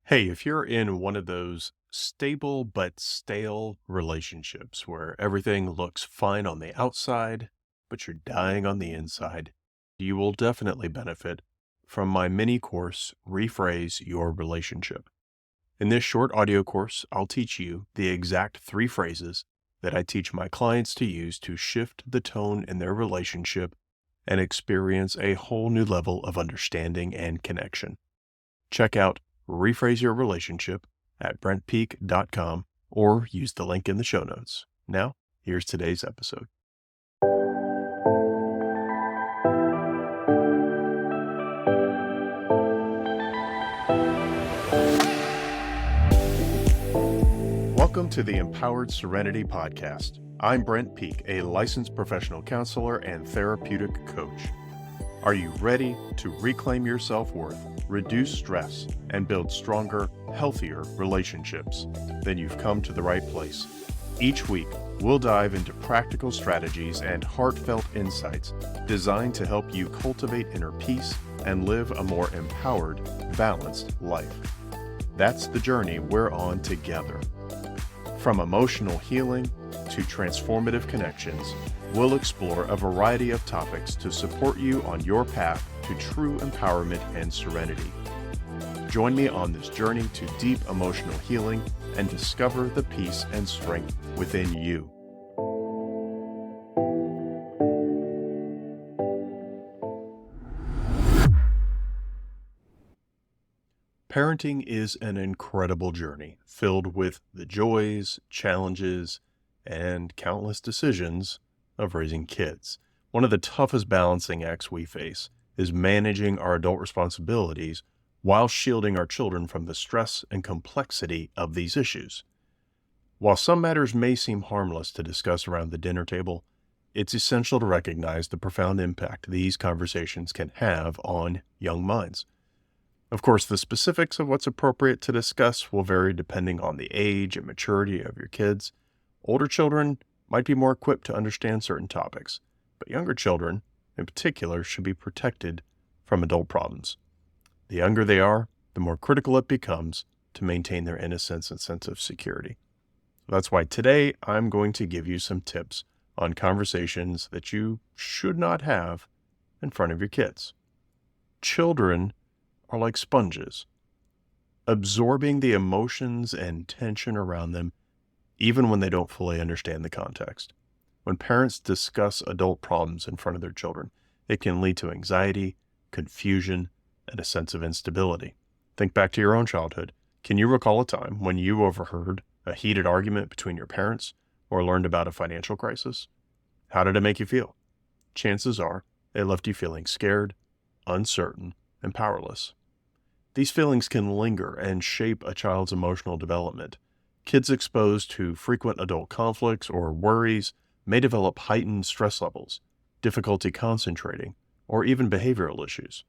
Hey, if you're in one of those stable but stale relationships where everything looks fine on the outside, but you're dying on the inside, you will definitely benefit from my mini course, Rephrase Your Relationship. In this short audio course, I'll teach you the exact three phrases that I teach my clients to use to shift the tone in their relationship and experience a whole new level of understanding and connection. Check out Rephrase Your Relationship at brentpeak.com or use the link in the show notes. Now, here's today's episode. Welcome to the Empowered Serenity Podcast. I'm Brent Peak, a licensed professional counselor and therapeutic coach. Are you ready to reclaim your self-worth, reduce stress, and build stronger, healthier relationships? Then you've come to the right place. Each week, we'll dive into practical strategies and heartfelt insights designed to help you cultivate inner peace and live a more empowered, balanced life. That's the journey we're on together. From emotional healing to transformative connections, we'll explore a variety of topics to support you on your path to true empowerment and serenity. Join me on this journey to deep emotional healing and discover the peace and strength within you. Parenting is an incredible journey filled with the joys, challenges, and countless decisions of raising kids. One of the toughest balancing acts we face is managing our adult responsibilities while shielding our children from the stress and complexity of these issues. While some matters may seem harmless to discuss around the dinner table, it's essential to recognize the profound impact these conversations can have on young minds. Of course, the specifics of what's appropriate to discuss will vary depending on the age and maturity of your kids. Older children might be more equipped to understand certain topics, but younger children, in particular, should be protected from adult problems. The younger they are, the more critical it becomes to maintain their innocence and sense of security. That's why today I'm going to give you some tips on conversations that you should not have in front of your kids. Children are like sponges, absorbing the emotions and tension around them even when they don't fully understand the context. When parents discuss adult problems in front of their children, it can lead to anxiety, confusion, and a sense of instability. Think back to your own childhood. Can you recall a time when you overheard a heated argument between your parents or learned about a financial crisis? How did it make you feel? Chances are it left you feeling scared, uncertain, and powerless. These feelings can linger and shape a child's emotional development. Kids exposed to frequent adult conflicts or worries may develop heightened stress levels, difficulty concentrating, or even behavioral issues.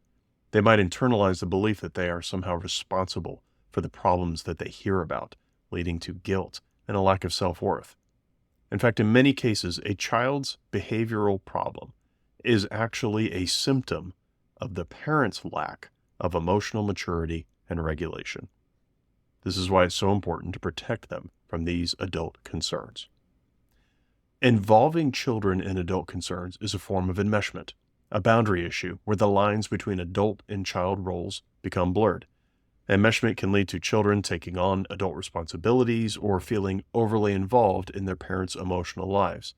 They might internalize the belief that they are somehow responsible for the problems that they hear about, leading to guilt and a lack of self-worth. In fact, in many cases, a child's behavioral problem is actually a symptom of the parent's lack of emotional maturity and regulation. This is why it's so important to protect them from these adult concerns. Involving children in adult concerns is a form of enmeshment, a boundary issue where the lines between adult and child roles become blurred. Enmeshment can lead to children taking on adult responsibilities or feeling overly involved in their parents' emotional lives.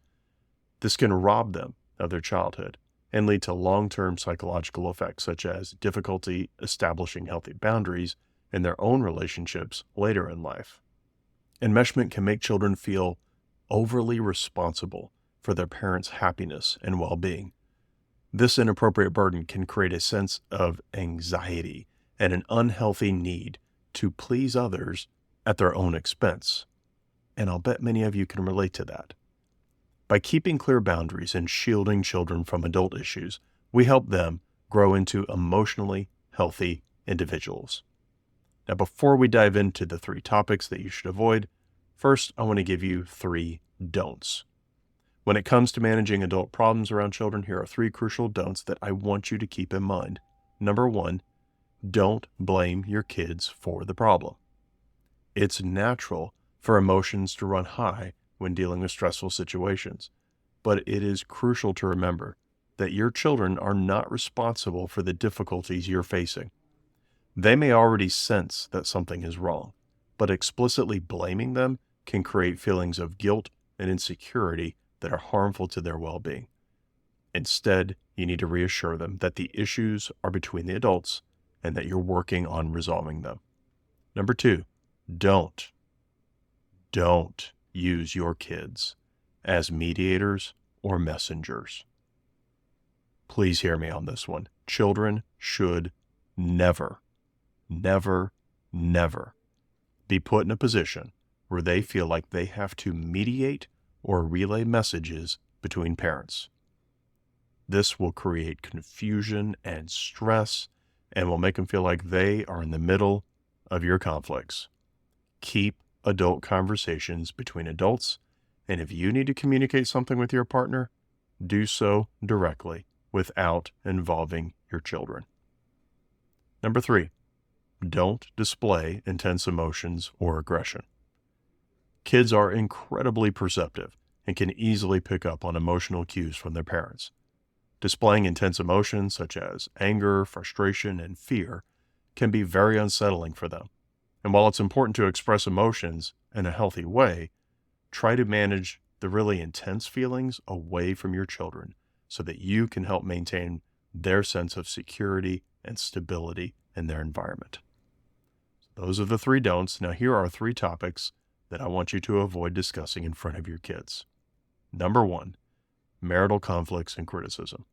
This can rob them of their childhood and lead to long-term psychological effects such as difficulty establishing healthy boundaries in their own relationships later in life. Enmeshment can make children feel overly responsible for their parents' happiness and well-being. This inappropriate burden can create a sense of anxiety and an unhealthy need to please others at their own expense. And I'll bet many of you can relate to that. By keeping clear boundaries and shielding children from adult issues, we help them grow into emotionally healthy individuals. Now, before we dive into the three topics that you should avoid, first, I want to give you three don'ts. When it comes to managing adult problems around children, here are three crucial don'ts that I want you to keep in mind. Number one, Don't blame your kids for the problem. It's natural for emotions to run high when dealing with stressful situations, but it is crucial to remember that your children are not responsible for the difficulties you're facing. They may already sense that something is wrong, but explicitly blaming them can create feelings of guilt and insecurity that are harmful to their well-being. Instead, you need to reassure them that the issues are between the adults and that you're working on resolving them. Number 2, don't use your kids as mediators or messengers. Please hear me on this one. Children should never be put in a position where they feel like they have to mediate or relay messages between parents. This will create confusion and stress and will make them feel like they are in the middle of your conflicts. Keep adult conversations between adults, and if you need to communicate something with your partner, do so directly without involving your children. Number 3, don't display intense emotions or aggression. Kids are incredibly perceptive and can easily pick up on emotional cues from their parents. Displaying intense emotions such as anger, frustration, and fear can be very unsettling for them. And while it's important to express emotions in a healthy way, try to manage the really intense feelings away from your children so that you can help maintain their sense of security and stability in their environment. Those are the 3 don'ts. Now here are 3 topics that I want you to avoid discussing in front of your kids. Number 1, marital conflicts and criticism.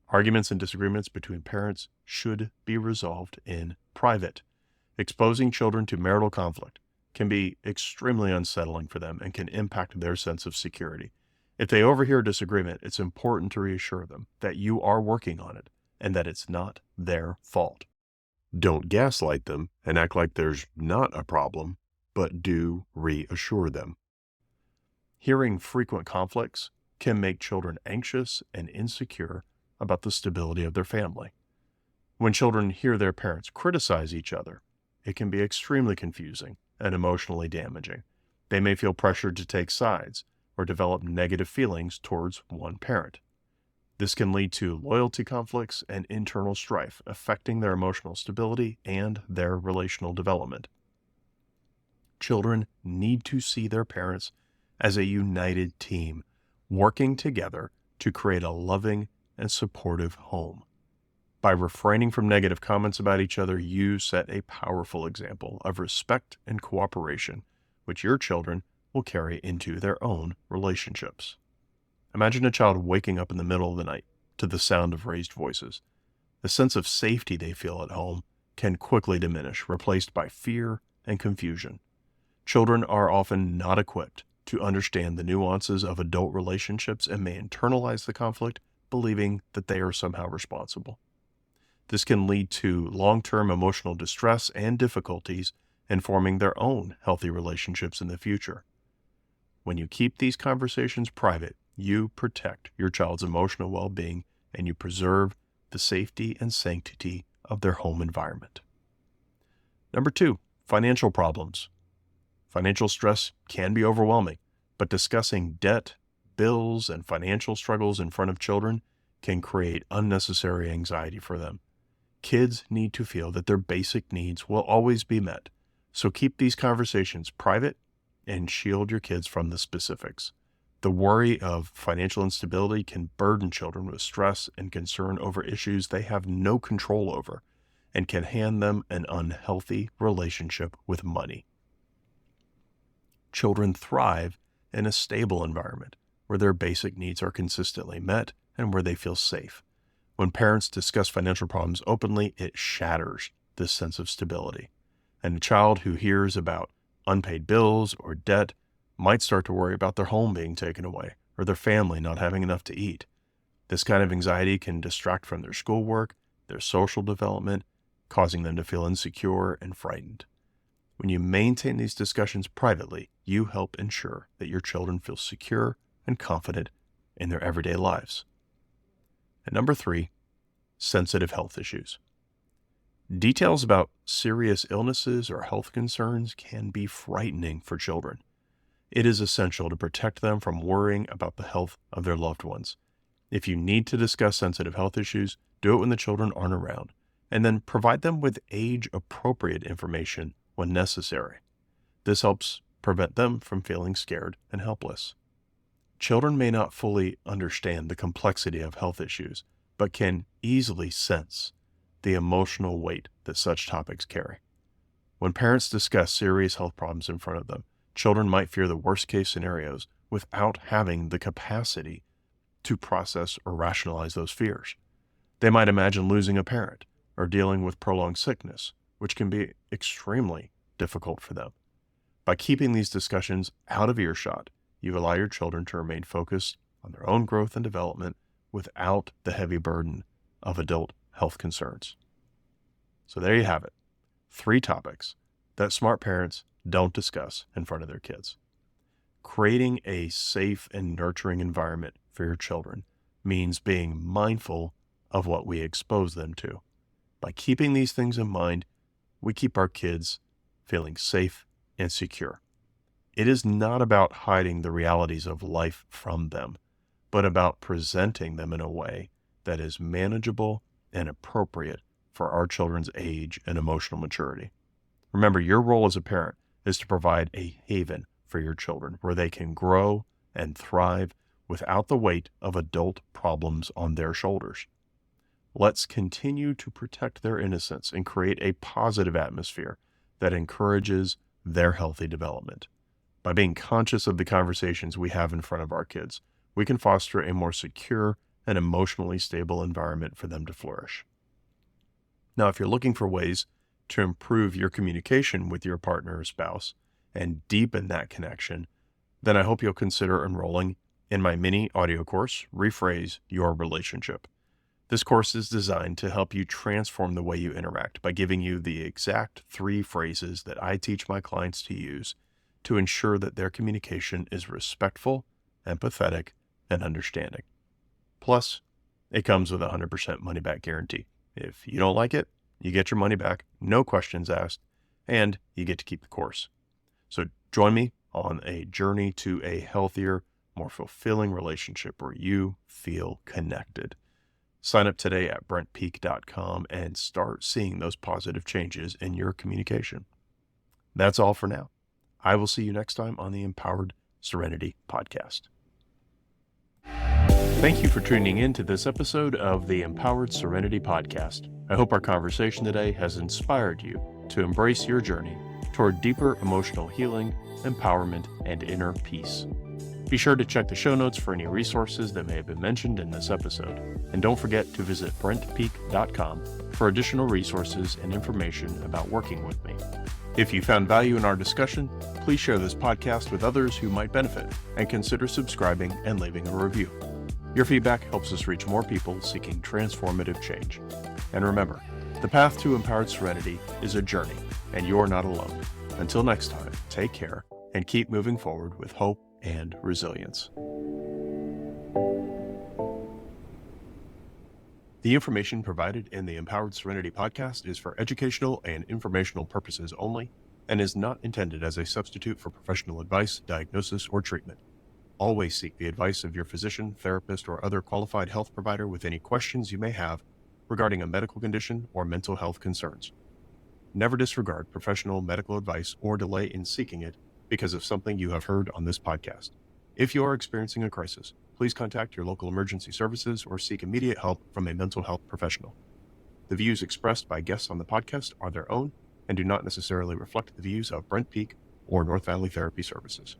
Arguments and disagreements between parents should be resolved in private. Exposing children to marital conflict can be extremely unsettling for them and can impact their sense of security. If they overhear a disagreement, it's important to reassure them that you are working on it and that it's not their fault. Don't gaslight them and act like there's not a problem, but do reassure them. Hearing frequent conflicts can make children anxious and insecure about the stability of their family. When children hear their parents criticize each other, it can be extremely confusing and emotionally damaging. They may feel pressured to take sides or develop negative feelings towards one parent. This can lead to loyalty conflicts and internal strife, affecting their emotional stability and their relational development. Children need to see their parents as a united team, working together to create a loving and supportive home. By refraining from negative comments about each other, you set a powerful example of respect and cooperation, which your children will carry into their own relationships. Imagine a child waking up in the middle of the night to the sound of raised voices. The sense of safety they feel at home can quickly diminish, replaced by fear and confusion. Children are often not equipped to understand the nuances of adult relationships and may internalize the conflict, believing that they are somehow responsible. This can lead to long-term emotional distress and difficulties in forming their own healthy relationships in the future. When you keep these conversations private, you protect your child's emotional well-being and you preserve the safety and sanctity of their home environment. Number 2, financial problems. Financial stress can be overwhelming, but discussing debt, bills, and financial struggles in front of children can create unnecessary anxiety for them. Kids need to feel that their basic needs will always be met, so keep these conversations private and shield your kids from the specifics. The worry of financial instability can burden children with stress and concern over issues they have no control over and can hand them an unhealthy relationship with money. Children thrive in a stable environment where their basic needs are consistently met and where they feel safe. When parents discuss financial problems openly, it shatters this sense of stability. And a child who hears about unpaid bills or debt might start to worry about their home being taken away or their family not having enough to eat. This kind of anxiety can distract from their schoolwork, their social development, causing them to feel insecure and frightened. When you maintain these discussions privately, you help ensure that your children feel secure and confident in their everyday lives. And number 3, sensitive health issues. Details about serious illnesses or health concerns can be frightening for children. It is essential to protect them from worrying about the health of their loved ones. If you need to discuss sensitive health issues, do it when the children aren't around, and then provide them with age-appropriate information when necessary. This helps prevent them from feeling scared and helpless. Children may not fully understand the complexity of health issues, but can easily sense the emotional weight that such topics carry. When parents discuss serious health problems in front of them, children might fear the worst-case scenarios without having the capacity to process or rationalize those fears. They might imagine losing a parent or dealing with prolonged sickness, which can be extremely difficult for them. By keeping these discussions out of earshot, you allow your children to remain focused on their own growth and development without the heavy burden of adult health concerns. So there you have it. 3 topics that smart parents don't discuss in front of their kids. Creating a safe and nurturing environment for your children means being mindful of what we expose them to. By keeping these things in mind, we keep our kids feeling safe and secure. It is not about hiding the realities of life from them, but about presenting them in a way that is manageable and appropriate for our children's age and emotional maturity. Remember, your role as a parent is to provide a haven for your children where they can grow and thrive without the weight of adult problems on their shoulders. Let's continue to protect their innocence and create a positive atmosphere that encourages their healthy development. By being conscious of the conversations we have in front of our kids, we can foster a more secure and emotionally stable environment for them to flourish. Now, if you're looking for ways to improve your communication with your partner or spouse and deepen that connection, then I hope you'll consider enrolling in my mini audio course, Rephrase Your Relationship. This course is designed to help you transform the way you interact by giving you the exact 3 phrases that I teach my clients to use to ensure that their communication is respectful, empathetic, and understanding. Plus, it comes with a 100% money-back guarantee. If you don't like it, you get your money back, no questions asked, and you get to keep the course. So join me on a journey to a healthier, more fulfilling relationship where you feel connected. Sign up today at brentpeak.com and start seeing those positive changes in your communication. That's all for now. I will see you next time on the Empowered Serenity Podcast. Thank you for tuning in to this episode of the Empowered Serenity Podcast. I hope our conversation today has inspired you to embrace your journey toward deeper emotional healing, empowerment, and inner peace. Be sure to check the show notes for any resources that may have been mentioned in this episode. And don't forget to visit brentpeak.com for additional resources and information about working with me. If you found value in our discussion, please share this podcast with others who might benefit and consider subscribing and leaving a review. Your feedback helps us reach more people seeking transformative change. And remember, the path to empowered serenity is a journey, and you're not alone. Until next time, take care and keep moving forward with hope and resilience. The information provided in the Empowered Serenity podcast is for educational and informational purposes only and is not intended as a substitute for professional advice, diagnosis, or treatment. Always seek the advice of your physician, therapist, or other qualified health provider with any questions you may have regarding a medical condition or mental health concerns. Never disregard professional medical advice or delay in seeking it because of something you have heard on this podcast. If you are experiencing a crisis, please contact your local emergency services or seek immediate help from a mental health professional. The views expressed by guests on the podcast are their own and do not necessarily reflect the views of Brent Peak or North Valley Therapy Services.